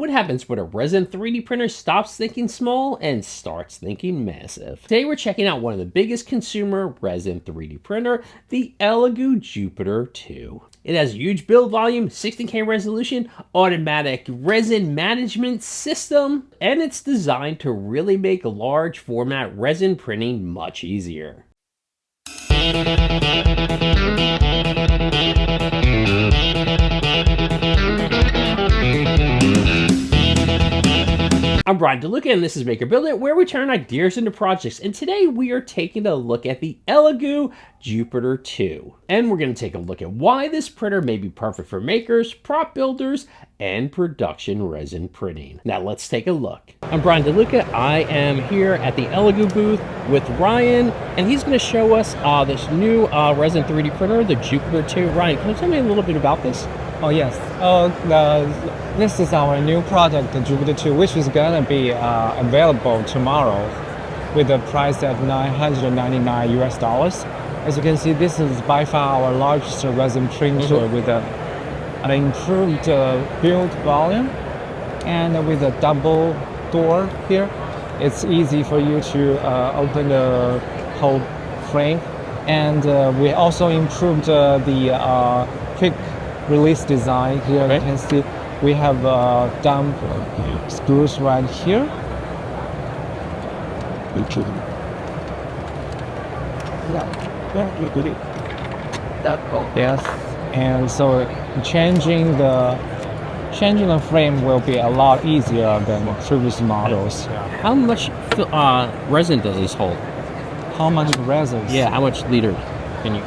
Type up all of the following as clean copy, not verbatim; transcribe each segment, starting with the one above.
what happens when a resin 3D printer stops thinking small and starts thinking massive. Today we're checking out one of the biggest consumer resin 3D printer, the Elegoo Jupiter 2. It has a huge build volume, 16K resolution, automatic resin management system, and it's designed to really make large format resin printing much easier. I'm Brian DeLuca, and this is Maker Build It, where we turn ideas into projects. And today we are taking a look at the Elegoo Jupiter 2. And we're going to take a look at why this printer may be perfect for makers, prop builders, and production resin printing. Now let's take a look. I'm Brian DeLuca. I am here at the Elegoo booth with Ryan, and he's going to show us this new resin 3D printer, the Jupiter 2. Ryan, can you tell me a little bit about this? Oh yes. This is our new product, the Jupiter 2, which is gonna be available tomorrow with a price of $999 US. As you can see, this is by far our largest resin printer with an improved build volume and with a double door here. It's easy for you to open the whole frame, and we also improved the quick release design here. Okay. You can see we have dump screws right here. Yes, and so changing the frame will be a lot easier than previous models. How much resin does this hold? How much resin? Yeah, how much liters? Can you?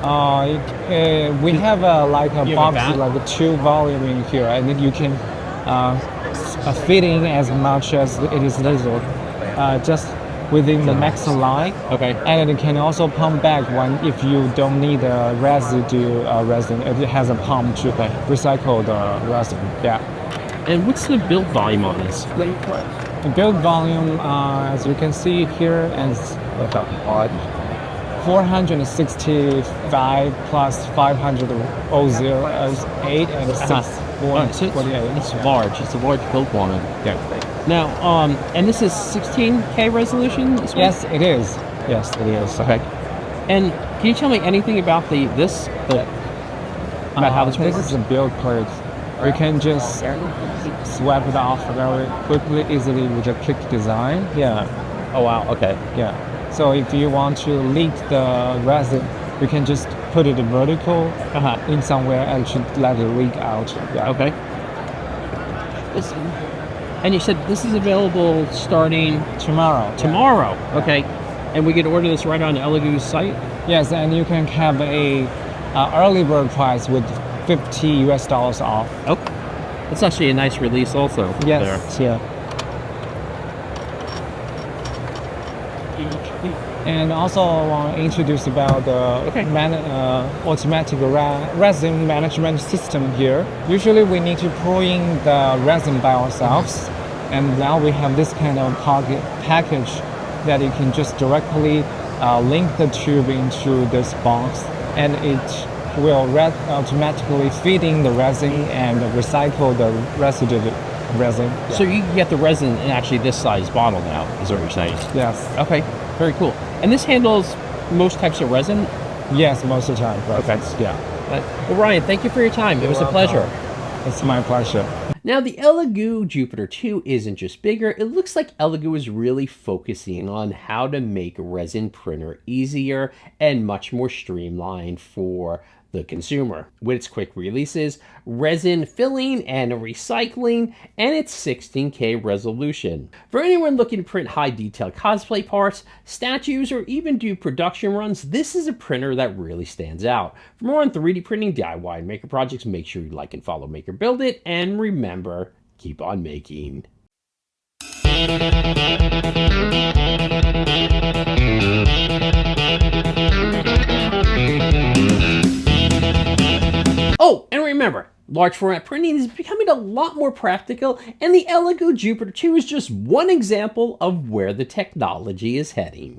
We have like a box, like a 2 volume in here, and then you can fit in as much as it is needed, just within the max line. Okay. And it can also pump back if you don't need a residue resin. It has a pump to recycle the resin. Yeah. And what's the build volume on this? The build volume, as you can see here, is 465 plus 508 and 648. It's large. It's a large build volume. Yeah. Now, and this is 16K resolution? Yes, it is. Yes, it is. Okay. And can you tell me anything about about how this works? This is a build plate. We can just swap it off very quickly, easily with a click design. Yeah. Oh wow. Okay. Yeah. So if you want to leak the resin, you can just put it vertical in somewhere and should let it leak out. Yeah. Okay. And you said this is available starting tomorrow. Tomorrow. Yeah. Okay. And we can order this right on Elegoo's site? Yes, and you can have a early bird price with $50 US off. Oh, that's actually a nice release also. Yes. There. Yeah. And also I want to introduce about the automatic resin management system here. Usually we need to pour in the resin by ourselves, and now we have this kind of package that you can just directly link the tube into this box, and it will automatically feed in the resin and recycle the residue resin. Yeah. So you can get the resin in actually this size bottle now, is what you're saying? Yes. Okay, very cool. And this handles most types of resin? Yes, most of the time. Okay. Yeah. Well, Ryan, thank you for your time. It was a pleasure. It's my pleasure. Now, the Elegoo Jupiter 2 isn't just bigger. It looks like Elegoo is really focusing on how to make a resin printer easier and much more streamlined for the consumer, with its quick releases, resin filling and recycling, and its 16K resolution. For anyone looking to print high detail cosplay parts, statues, or even do production runs, this is a printer that really stands out. For more on 3D printing, DIY, and maker projects, make sure you like and follow Maker Build It, and remember, keep on making. Oh, and remember, large format printing is becoming a lot more practical, and the Elegoo Jupiter 2 is just one example of where the technology is heading.